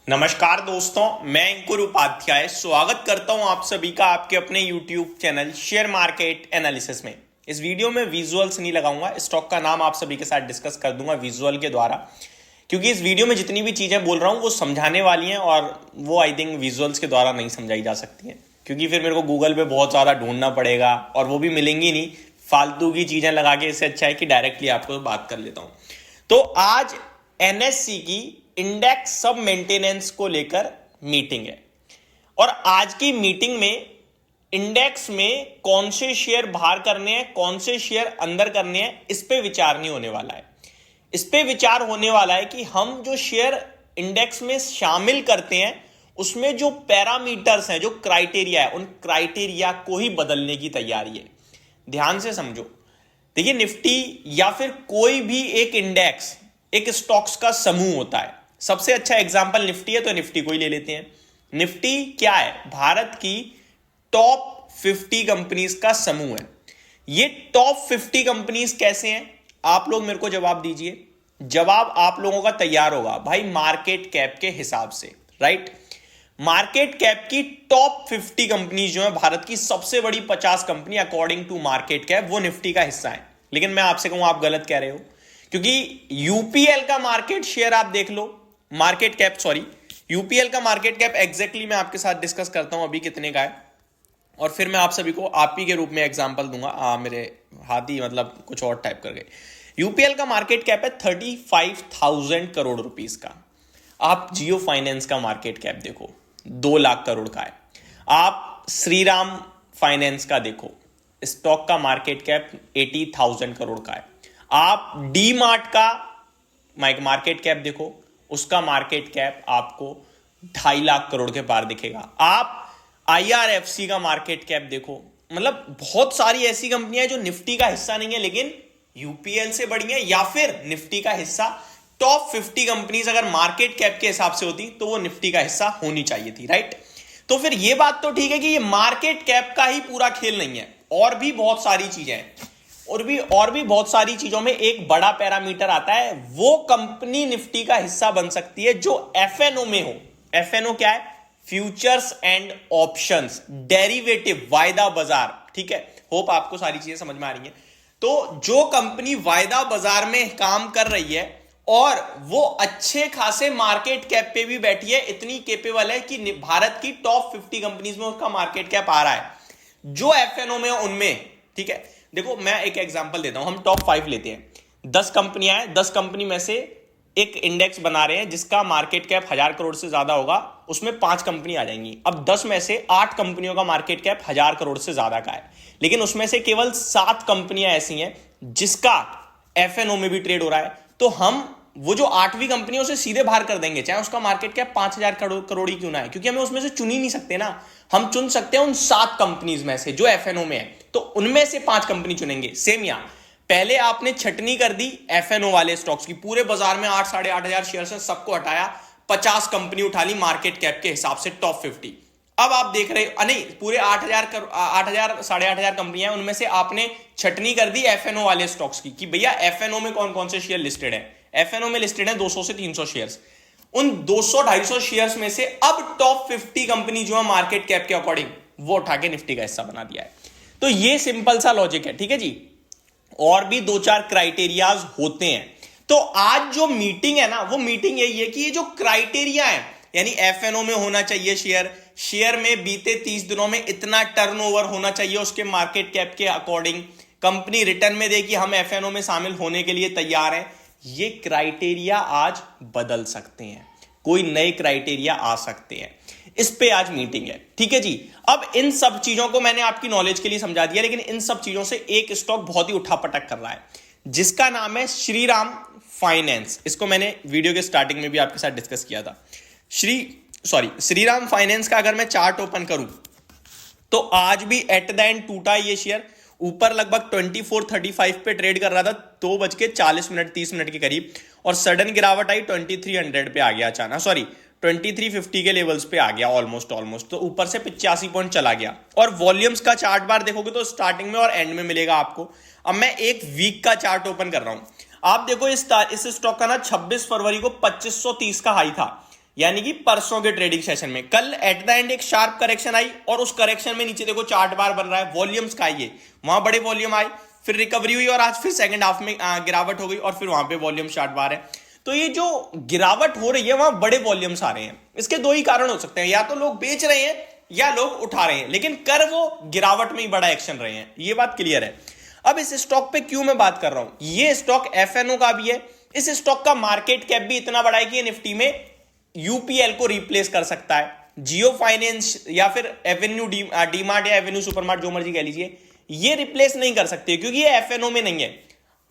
नमस्कार दोस्तों, मैं अंकुर उपाध्याय स्वागत करता हूं आप सभी का आपके अपने YouTube channel share market analysis में। इस वीडियो में विजुअल्स नहीं लगाऊंगा, स्टॉक का नाम आप सभी के साथ डिस्कस कर दूंगा विजुअल के द्वारा, क्योंकि इस वीडियो में जितनी भी चीजें बोल रहा हूं वो समझाने वाली हैं और वो आई थिंक विजुअल्स के द्वारा नहीं समझाई जा सकती हैं, क्योंकि फिर मेरे को गूगल पे बहुत ज़्यादा ढूंढना पड़ेगा और वो भी मिलेंगी नहीं फालतू की चीजें लगा के। इससे अच्छा है कि डायरेक्टली आपको बात कर लेता हूं। तो आज एनएससी की इंडेक्स सब मेंटेनेंस को लेकर मीटिंग है और आज की मीटिंग में इंडेक्स में कौन से शेयर बाहर करने हैं, कौन से शेयर अंदर करने हैं, इस पे विचार नहीं होने वाला है। इस पे विचार होने वाला है कि हम जो शेयर इंडेक्स में शामिल करते हैं उसमें जो पैरामीटर्स हैं, जो क्राइटेरिया है, उन क्राइटेरिया को ही बदलने की तैयारी है। ध्यान से समझो। देखिए, निफ्टी या फिर कोई भी एक इंडेक्स एक स्टॉक्स का समूह होता है। सबसे अच्छा एग्जांपल निफ्टी है, तो निफ्टी को ही ले लेते हैं। निफ्टी क्या है? भारत की टॉप 50 कंपनीज का समूह है। ये टॉप 50 कंपनीज कैसे हैं? आप लोग मेरे को जवाब दीजिए। जवाब आप लोगों का तैयार होगा भाई मार्केट कैप के हिसाब से, राइट? मार्केट कैप की टॉप 50 कंपनीज जो है भारत की सबसे बड़ी 50 company according to market cap, वो निफ्टी का हिस्सा है। लेकिन मैं आपसे कहूं, आप गलत कह रहे हो, क्योंकि यूपीएल का मार्केट शेयर आप देख लो, मार्केट कैप, सॉरी, यूपीएल का मार्केट कैप एग्जैक्टली मैं आपके साथ डिस्कस करता हूं अभी कितने का है, और फिर मैं आप सभी को आप ही के रूप में एग्जांपल दूंगा। मेरे हाथ ही मतलब कुछ और टाइप कर गए। यूपीएल का मार्केट कैप है 35,000 करोड़ रुपीस का। आप जियो फाइनेंस का मार्केट कैप देखो, 2 लाख करोड़ का है। आप श्रीराम फाइनेंस का देखो, स्टॉक का मार्केट कैप 80,000 करोड़ का है। आप डी मार्ट का मार्केट कैप देखो, उसका मार्केट कैप आपको 2.5 लाख करोड़ के पार दिखेगा। आप आईआरएफसी का मार्केट कैप देखो, मतलब बहुत सारी ऐसी कंपनियां जो निफ्टी का हिस्सा नहीं है लेकिन यूपीएल से बड़ी है, या फिर निफ्टी का हिस्सा। टॉप 50 कंपनीज अगर मार्केट कैप के हिसाब से होती तो वो निफ्टी का हिस्सा होनी चाहिए थी, राइट? तो फिर ये बात तो ठीक है कि ये मार्केट कैप का ही पूरा खेल नहीं है, और भी बहुत सारी चीजें हैं, और भी बहुत सारी चीजों में एक बड़ा पैरामीटर आता है। वो कंपनी निफ्टी का हिस्सा बन सकती है जो एफएनओ में हो। एफएनओ क्या है? फ्यूचर्स एंड ऑप्शंस, डेरिवेटिव, वायदा बाजार, ठीक है? होप आपको सारी चीजें समझ में आ रही हैं। तो जो कंपनी वायदा बाजार में काम कर रही है और वो अच्छे खासे मार्केट कैप पे भी बैठी है, इतनी केपेबल है कि भारत की टॉप 50 कंपनीज में उसका मार्केट कैप आ रहा है, जो एफएनओ में उनमें, ठीक है? देखो, मैं एक एग्जांपल देता हूं। हम टॉप 5 लेते हैं। 10 कंपनियां हैं, 10 कंपनी में से एक इंडेक्स बना रहे हैं जिसका मार्केट कैप 1000 करोड़ से ज्यादा होगा, उसमें 5 कंपनी आ जाएंगी। अब 10 में से 8 कंपनियों का मार्केट कैप 1000 करोड़ से ज्यादा का है, लेकिन उसमें से केवल 7 कंपनियां ऐसी हैं जिसका एफएनओ में भी ट्रेड हो रहा है। तो हम वो जो 8वीं कंपनी उसे सीधे बाहर कर देंगे, चाहे उसका मार्केट कैप 5000 करोड़ ही क्यों ना है, क्योंकि हमें उसमें से चुन ही नहीं सकते ना। हम चुन सकते हैं उन 7 कंपनीज में से जो एफएनओ में है, तो उनमें से 5 कंपनी चुनेंगे। सेम यहां, पहले आपने छटनी कर दी एफएनओ वाले स्टॉक्स की, पूरे बाजार में 8 साढ़े 8,000 शेयर से सबको हटाया, 50 कंपनी उठा ली मार्केट कैप के हिसाब से टॉप 50। अब आप देख रहे हो, नहीं, पूरे 8,000 साढ़े 8,000 कंपनियां हैं, उनमें से आपने छटनी कर दी एफएनओ वाले स्टॉक्स की कि भैया एफएनओ में कौन कौन से शेयर लिस्टेड है। एफएनओ में लिस्टेड है 200 से 300 शेयर्स। उन 200-250 शेयर्स में से अब टॉप 50 कंपनी जो है मार्केट कैप के अकॉर्डिंग, वो उठा के निफ्टी का हिस्सा बना दिया है। तो ये सिंपल सा लॉजिक है, ठीक है जी? और भी 2-4 क्राइटेरियाज होते हैं। तो आज जो मीटिंग है ना, वो मीटिंग यही है कि ये जो क्राइटेरिया है, यानी एफएनओ में होना चाहिए शेयर में बीते 30 दिनों में इतना टर्नओवर होना चाहिए उसके मार्केट कैप के अकॉर्डिंग, कंपनी रिटर्न में दे कि हम एफएनओ में शामिल होने के लिए तैयार हैं। ये क्राइटेरिया आज बदल सकते हैं, कोई नए क्राइटेरिया आ सकते हैं। इस पे आज मीटिंग है, ठीक है जी? अब इन सब चीजों को मैंने आपकी नॉलेज के लिए समझा दिया, लेकिन इन सब चीजों से एक स्टॉक बहुत ही उठापटक कर रहा है जिसका नाम है श्रीराम फाइनेंस। इसको मैंने वीडियो के स्टार्टिंग में भी आपके साथ डिस्कस किया था। श्रीराम फाइनेंस का अगर मैं चार्ट ओपन करूं तो आज भी एट द एंड टूटा ये शेयर, ऊपर लगभग 2435 पे ट्रेड कर रहा था 2:40 के करीब, और सडन गिरावट आई 2300 पे आ गया अचानक, सॉरी 2350 के लेवल्स पे आ गया ऑलमोस्ट, तो ऊपर से 85 पॉइंट चला गया। और वॉल्यूम्स का चार्ट बार देखोगे तो स्टार्टिंग में और एंड में मिलेगा आपको। अब मैं एक वीक का चार्ट ओपन कर रहा हूं, आप देखो इस स्टॉक का ना 26 फरवरी को 2530 का हाई था, यानी कि परसों के ट्रेडिंग सेशन में। कल एट द एंड एक शार्प करेक्शन आई और उस करेक्शन में नीचे देखो चार्ट बार बन रहा है, वॉल्यूम्स का ये वहां बड़े वॉल्यूम आए, फिर रिकवरी हुई और आज फिर सेकंड हाफ में गिरावट हो गई और फिर वहां पे वॉल्यूम चार्ट बार है। तो ये जो गिरावट हो रही है वहां बड़े वॉल्यूम्स आ रहे हैं। इसके दो ही कारण हो सकते हैं, या तो लोग बेच रहे हैं या लोग उठा रहे हैं, लेकिन कर वो गिरावट में ही बड़ा एक्शन रहे हैं, ये बात क्लियर है। अब इस स्टॉक पे क्यों मैं बात कर रहा हूं, ये स्टॉक एफएनओ का भी है, इस स्टॉक का मार्केट कैप भी इतना बड़ा है कि निफ्टी में यूपीएल को रिप्लेस कर सकता है। जियो फाइनेंस या फिर एवेन्यू डीमार्ट या एवेन्यू सुपरमार्ट जो मर्जी कह लीजिए, ये रिप्लेस नहीं कर सकते क्योंकि ये एफएनओ में नहीं है।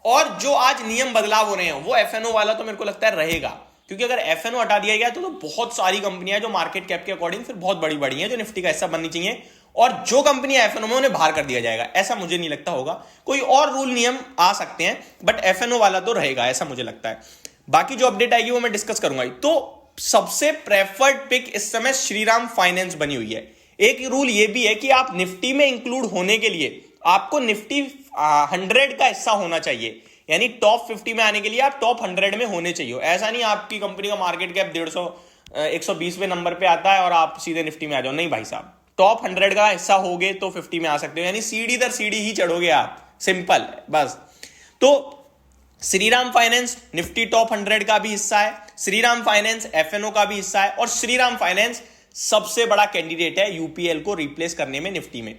और जो आज नियम बदलाव हो रहे हैं वो एफएनओ वाला तो मेरे को लगता है रहेगा, क्योंकि अगर एफएनओ हटा दिया गया तो बहुत सारी कंपनियां जो मार्केट कैप के अकॉर्डिंग फिर बहुत बड़ी बड़ी हैं जो निफ्टी का हिस्सा बननी चाहिए, और जो कंपनियां एफएनओ में उन्हें बाहर कर दिया जाएगा। ऐसा मुझे नहीं लगता होगा, कोई और रूल नियम आ सकते हैं, बट एफएनओ वाला तो रहेगा ऐसा मुझे लगता है। बाकी जो अपडेट आएगी वो मैं डिस्कस करूंगा। तो सबसे प्रेफर्ड पिक इस समय श्रीराम फाइनेंस बनी हुई है। एक रूल ये भी है कि आप निफ्टी में इंक्लूड होने के लिए आपको निफ्टी 100 का हिस्सा होना चाहिए, यानी टॉप 50 में आने के लिए आप टॉप 100 में होने चाहिए। ऐसा नहीं आपकी कंपनी का मार्केट कैप 120वें नंबर पे आता है और आप सीधे निफ्टी में आ जाओ, नहीं भाई साहब, टॉप 100 का हिस्सा होगे तो 50 में आ सकते हो, यानी सीढ़ी दर सीढ़ी ही चढ़ोगे आप, सिंपल बस। तो श्रीराम फाइनेंस निफ्टी टॉप 100 का भी हिस्सा है, श्रीराम फाइनेंस एफएनओ का भी हिस्सा है, और श्रीराम फाइनेंस सबसे बड़ा कैंडिडेट है यूपीएल को रिप्लेस करने में निफ्टी में।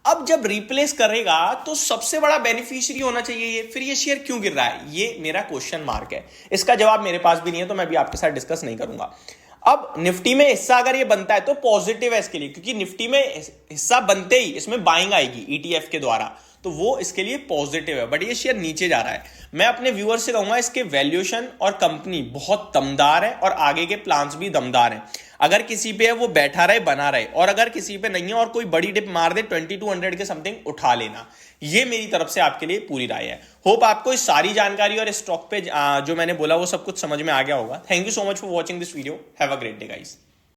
अब जब रिप्लेस करेगा तो सबसे बड़ा बेनिफिशियरी होना चाहिए ये, फिर ये शेयर क्यों गिर रहा है, ये मेरा क्वेश्चन मार्क है। इसका जवाब मेरे पास भी नहीं है, तो मैं भी आपके साथ डिस्कस नहीं करूंगा। अब निफ्टी में हिस्सा अगर ये बनता है तो पॉजिटिव है इसके लिए, क्योंकि निफ्टी में हिस्सा बनते ही इसमें बाइंग आएगी ईटीएफ के द्वारा, तो वो इसके लिए पॉजिटिव है। बट ये शेयर नीचे जा रहा है। मैं अपने व्यूअर से कहूंगा इसके वैल्यूएशन और कंपनी बहुत दमदार है और आगे के प्लान्स भी दमदार हैं। अगर किसी पे है वो बैठा रहे बना रहे, और अगर किसी पे नहीं है और कोई बड़ी डिप मार दे 2200 के समथिंग उठा लेना, ये मेरी तरफ से आपके लिए पूरी राय है। होप आपको इस सारी जानकारी और स्टॉक पे जो मैंने बोला वो सब कुछ समझ में आ गया होगा। Thank you so much for watching this video. Have a great day guys.